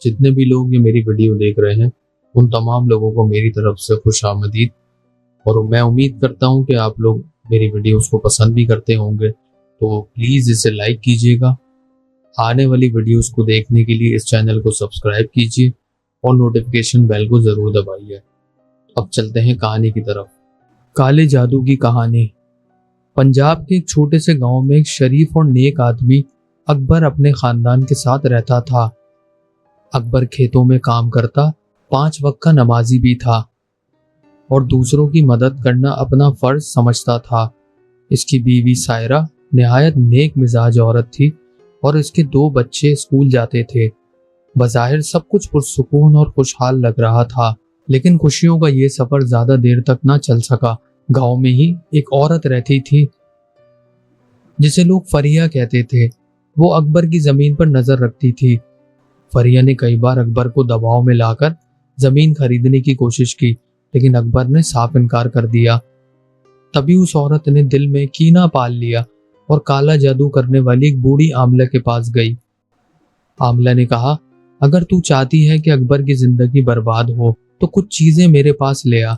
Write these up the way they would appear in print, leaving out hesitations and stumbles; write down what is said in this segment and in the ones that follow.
جتنے بھی لوگ یہ میری ویڈیو دیکھ رہے ہیں ان تمام لوگوں کو میری طرف سے خوش آمدید، اور میں امید کرتا ہوں کہ آپ لوگ میری ویڈیوز کو پسند بھی کرتے ہوں گے، تو پلیز اسے لائک کیجیے گا۔ آنے والی ویڈیوز کو دیکھنے کے لیے اس چینل کو سبسکرائب کیجیے اور نوٹیفیکیشن بیل کو ضرور دبائیے۔ اب چلتے ہیں کہانی کی طرف۔ کالے جادو کی کہانی۔ پنجاب کے ایک چھوٹے سے گاؤں میں ایک شریف اور نیک آدمی اکبر اپنے خاندان کے ساتھ رہتا تھا۔ اکبر کھیتوں میں کام کرتا، 5 وقت کا نمازی بھی تھا اور دوسروں کی مدد کرنا اپنا فرض سمجھتا تھا۔ اس کی بیوی سائرہ نہایت نیک مزاج عورت تھی اور اس کے 2 بچے اسکول جاتے تھے۔ بظاہر سب کچھ پرسکون اور خوشحال لگ رہا تھا، لیکن خوشیوں کا یہ سفر زیادہ دیر تک نہ چل سکا۔ گاؤں میں ہی ایک عورت رہتی تھی جسے لوگ فریہ کہتے تھے۔ وہ اکبر کی زمین پر نظر رکھتی تھی۔ فریہ نے کئی بار اکبر کو دباؤ میں لا کر زمین خریدنے کی کوشش کی، لیکن اکبر نے صاف انکار کر دیا۔ تبھی اس عورت نے دل میں کینہ پال لیا اور کالا جادو کرنے والی ایک بوڑھی عاملہ کے پاس گئی۔ عاملہ نے کہا، اگر تو چاہتی ہے کہ اکبر کی زندگی برباد ہو تو کچھ چیزیں میرے پاس لے آ،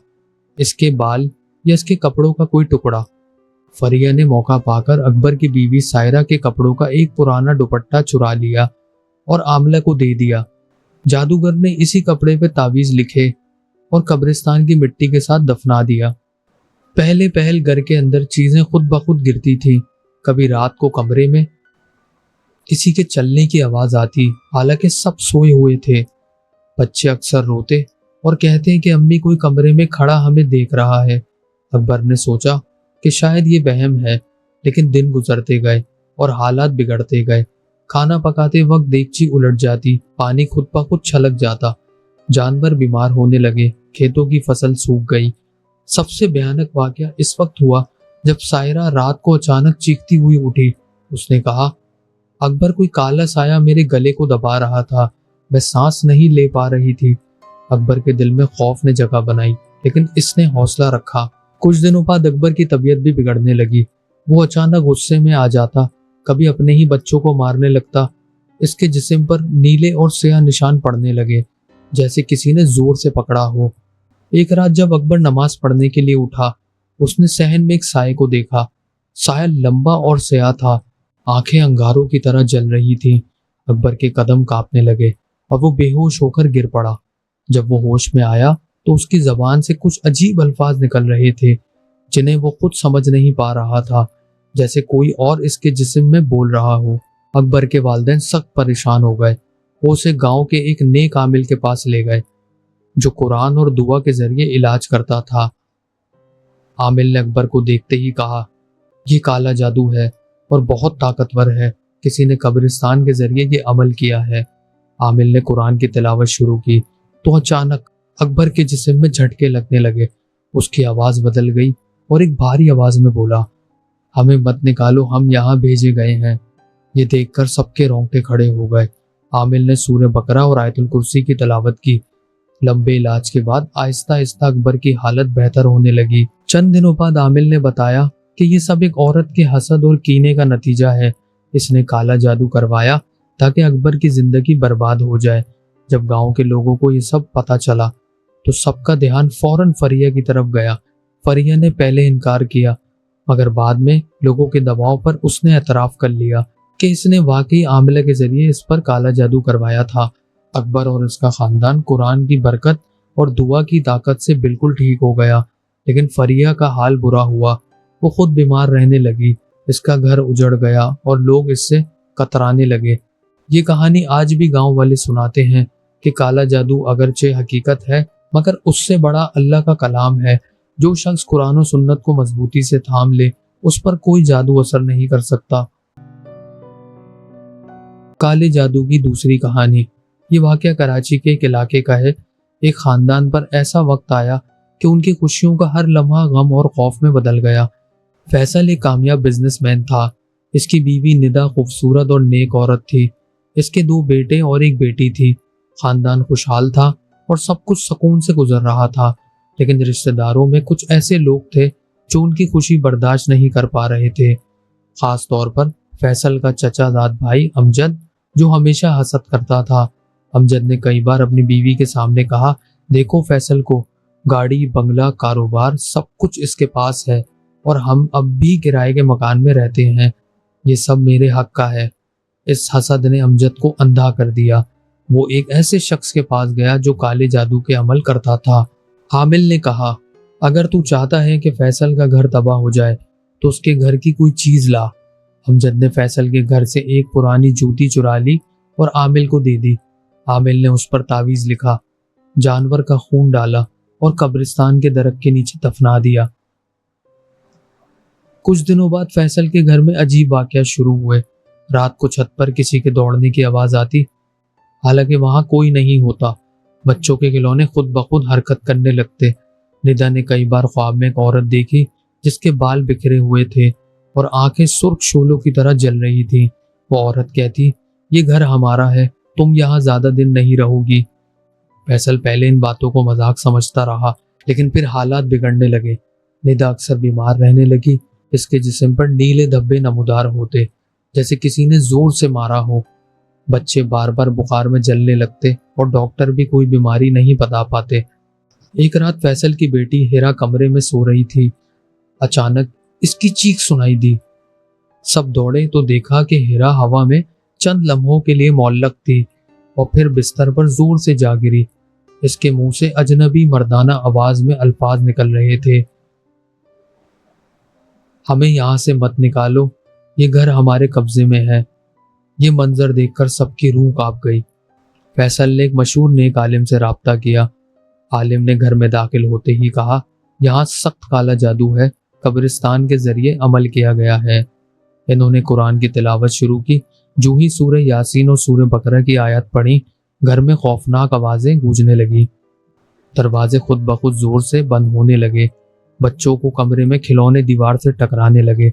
اس کے بال یا اس کے کپڑوں کا کوئی ٹکڑا۔ فریہ نے موقع پا کر اکبر کی بیوی سائرہ کے کپڑوں کا ایک پرانا دوپٹہ چرا لیا اور عاملہ کو دے دیا۔ جادوگر نے اسی کپڑے پہ تعویذ لکھے اور قبرستان کی مٹی کے ساتھ دفنا دیا۔ پہلے پہل گھر کے اندر چیزیں خود بخود گرتی تھیں۔ کبھی رات کو کمرے میں کسی کے چلنے کی آواز آتی، حالانکہ سب سوئے ہوئے تھے۔ بچے اکثر روتے اور کہتے کہ امی کوئی کمرے میں کھڑا ہمیں دیکھ رہا ہے۔ اکبر نے سوچا کہ شاید یہ وہم ہے، لیکن دن گزرتے گئے اور حالات بگڑتے گئے۔ کھانا پکاتے وقت دیگچی الٹ جاتی، پانی خود بخود چھلک جاتا، جانور بیمار ہونے لگے، کھیتوں کی فصل سوکھ گئی۔ سب سے بھیانک واقعہ اس وقت ہوا جب سائرہ رات کو اچانک چیختی ہوئی اٹھی۔ اس نے کہا، اکبر کوئی کالا سایہ میرے گلے کو دبا رہا تھا، میں سانس نہیں لے پا رہی تھی۔ اکبر کے دل میں خوف نے جگہ بنائی، لیکن اس نے حوصلہ رکھا۔ کچھ دنوں بعد اکبر کی طبیعت بھی بگڑنے لگی۔ وہ اچانک غصے میں آ جاتا، کبھی اپنے ہی بچوں کو مارنے لگتا۔ اس کے جسم پر نیلے اور سیاہ نشان پڑنے لگے، جیسے کسی نے زور سے پکڑا ہو۔ ایک رات جب اکبر نماز پڑھنے کے لیے اٹھا، اس نے صحن میں ایک سائے کو دیکھا۔ سایہ لمبا اور سیاہ تھا، آنکھیں انگاروں کی طرح جل رہی تھیں۔ اکبر کے قدم کانپنے لگے اور وہ بے ہوش ہو کر گر پڑا۔ جب وہ ہوش میں آیا تو اس کی زبان سے کچھ عجیب الفاظ نکل رہے تھے جنہیں وہ خود سمجھ نہیں پا رہا تھا، جیسے کوئی اور اس کے جسم میں بول رہا ہو۔ اکبر کے والدین سخت پریشان ہو گئے۔ وہ اسے گاؤں کے ایک نیک عامل کے پاس لے گئے جو قرآن اور دعا کے ذریعے علاج کرتا تھا۔ عامل نے اکبر کو دیکھتے ہی کہا، یہ کالا جادو ہے اور بہت طاقتور ہے، کسی نے قبرستان کے ذریعے یہ عمل کیا ہے۔ عامل نے قرآن کی تلاوت شروع کی تو اچانک اکبر کے جسم میں جھٹکے لگنے لگے۔ اس کی آواز بدل گئی اور ایک بھاری آواز میں بولا، ہمیں مت نکالو، ہم یہاں بھیجے گئے ہیں۔ یہ دیکھ کر سب کے رونگٹے کھڑے ہو گئے۔ عامل نے سورہ بقرہ اور آیت الکرسی کی تلاوت کی۔ لمبے علاج کے بعد آہستہ آہستہ اکبر کی حالت بہتر ہونے لگی۔ چند دنوں بعد عامل نے بتایا کہ یہ سب ایک عورت کے حسد اور کینے کا نتیجہ ہے۔ اس نے کالا جادو کروایا تاکہ اکبر کی زندگی برباد ہو جائے۔ جب گاؤں کے لوگوں کو یہ سب پتہ چلا تو سب کا دھیان فوراً فریہ کی طرف گیا۔ فریہ نے پہلے انکار کیا، مگر بعد میں لوگوں کے دباؤ پر اس نے اعتراف کر لیا کہ اس نے واقعی عاملہ کے ذریعے اس پر کالا جادو کروایا تھا۔ اکبر اور اس کا خاندان قرآن کی برکت اور دعا کی طاقت سے بالکل ٹھیک ہو گیا، لیکن فریہ کا حال برا ہوا۔ وہ خود بیمار رہنے لگی، اس کا گھر اجڑ گیا اور لوگ اس سے کترانے لگے۔ یہ کہانی آج بھی گاؤں والے سناتے ہیں کہ کالا جادو اگرچہ حقیقت ہے، مگر اس سے بڑا اللہ کا کلام ہے۔ جو شخص قرآن و سنت کو مضبوطی سے تھام لے، اس پر کوئی جادو اثر نہیں کر سکتا۔ کالے جادو کی دوسری کہانی۔ یہ واقعہ کراچی کے ایک علاقے کا ہے۔ ایک خاندان پر ایسا وقت آیا کہ ان کی خوشیوں کا ہر لمحہ غم اور خوف میں بدل گیا۔ فیصل ایک کامیاب بزنس مین تھا۔ اس کی بیوی ندا خوبصورت اور نیک عورت تھی۔ اس کے 2 بیٹے اور ایک بیٹی تھی۔ خاندان خوشحال تھا اور سب کچھ سکون سے گزر رہا تھا، لیکن رشتہ داروں میں کچھ ایسے لوگ تھے جو ان کی خوشی برداشت نہیں کر پا رہے تھے۔ خاص طور پر فیصل کا چچا زاد بھائی امجد، جو ہمیشہ حسد کرتا تھا۔ امجد نے کئی بار اپنی بیوی کے سامنے کہا، دیکھو فیصل کو، گاڑی، بنگلہ، کاروبار سب کچھ اس کے پاس ہے اور ہم اب بھی کرائے کے مکان میں رہتے ہیں، یہ سب میرے حق کا ہے۔ اس حسد نے امجد کو اندھا کر دیا۔ وہ ایک ایسے شخص کے پاس گیا جو کالے جادو کے عمل کرتا تھا۔ عامل نے کہا، اگر تو چاہتا ہے کہ فیصل کا گھر تباہ ہو جائے تو اس کے گھر کی کوئی چیز لا۔ امجد نے فیصل کے گھر سے ایک پرانی جوتی چرا لی اور عامل کو دے دی۔ عامل نے اس پر تعویذ لکھا، جانور کا خون ڈالا اور قبرستان کے درخت کے نیچے دفنا دیا۔ کچھ دنوں بعد فیصل کے گھر میں عجیب واقعات شروع ہوئے۔ رات کو چھت پر کسی کے دوڑنے کی آواز آتی، حالانکہ وہاں کوئی نہیں ہوتا۔ بچوں کے کھلونے خود بخود حرکت کرنے لگتے۔ ندا نے کئی بار خواب میں ایک عورت دیکھی جس کے بال بکھرے ہوئے تھے اور آنکھیں سرخ شعلوں کی طرح جل رہی تھیں۔ وہ عورت کہتی، یہ گھر ہمارا ہے، تم یہاں زیادہ دن نہیں رہو گی۔ فیصل پہلے ان باتوں کو مذاق سمجھتا رہا، لیکن پھر حالات بگڑنے لگے۔ ندا اکثر بیمار رہنے لگی۔ اس کے جسم پر نیلے دھبے نمودار ہوتے، جیسے کسی نے زور سے مارا ہو۔ بچے بار بار بخار میں جلنے لگتے اور ڈاکٹر بھی کوئی بیماری نہیں بتا پاتے۔ ایک رات فیصل کی بیٹی ہیرا کمرے میں سو رہی تھی۔ اچانک اس کی چیخ سنائی دی۔ سب دوڑے تو دیکھا کہ ہیرا ہوا میں چند لمحوں کے لیے معلق تھی اور پھر بستر پر زور سے جا گری۔ اس کے منہ سے اجنبی مردانہ آواز میں الفاظ نکل رہے تھے، ہمیں یہاں سے مت نکالو، یہ گھر ہمارے قبضے میں ہے۔ یہ منظر دیکھ کر سب کی روح کانپ گئی۔ فیصل نے ایک مشہور نیک عالم سے رابطہ کیا۔ عالم نے گھر میں داخل ہوتے ہی کہا، یہاں سخت کالا جادو ہے، قبرستان کے ذریعے عمل کیا گیا ہے۔ انہوں نے قرآن کی تلاوت شروع کی۔ جو ہی سورہ یاسین اور سورہ بقرہ کی آیات پڑھی، گھر میں خوفناک آوازیں گونجنے لگی۔ دروازے خود بخود زور سے بند ہونے لگے۔ بچوں کو کمرے میں کھلونے دیوار سے ٹکرانے لگے۔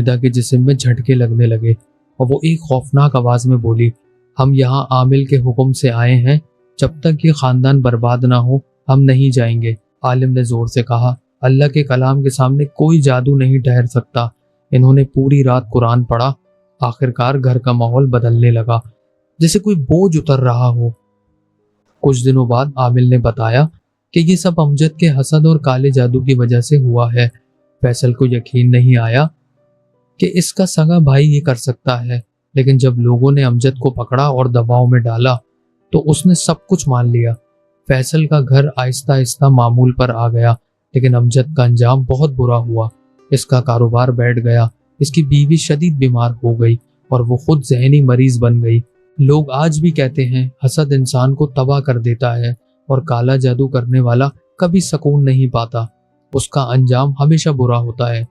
ندا کے جسم میں جھٹکے لگنے لگے اور وہ ایک خوفناک آواز میں بولی، ہم یہاں عامل کے حکم سے آئے ہیں، جب تک یہ خاندان برباد نہ ہو ہم نہیں جائیں گے۔ عالم نے زور سے کہا، اللہ کے کلام کے سامنے کوئی جادو نہیں ٹھہر سکتا۔ انہوں نے پوری رات قرآن پڑھا۔ آخرکار گھر کا ماحول بدلنے لگا، جیسے کوئی بوجھ اتر رہا ہو۔ کچھ دنوں بعد عامل نے بتایا کہ یہ سب امجد کے حسد اور کالے جادو کی وجہ سے ہوا ہے۔ فیصل کو یقین نہیں آیا کہ اس کا سگا بھائی یہ کر سکتا ہے، لیکن جب لوگوں نے امجد کو پکڑا اور دباؤ میں ڈالا تو اس نے سب کچھ مان لیا۔ فیصل کا گھر آہستہ آہستہ معمول پر آ گیا، لیکن امجد کا انجام بہت برا ہوا۔ اس کا کاروبار بیٹھ گیا، اس کی بیوی شدید بیمار ہو گئی اور وہ خود ذہنی مریض بن گئی۔ لوگ آج بھی کہتے ہیں حسد انسان کو تباہ کر دیتا ہے اور کالا جادو کرنے والا کبھی سکون نہیں پاتا، اس کا انجام ہمیشہ برا ہوتا ہے۔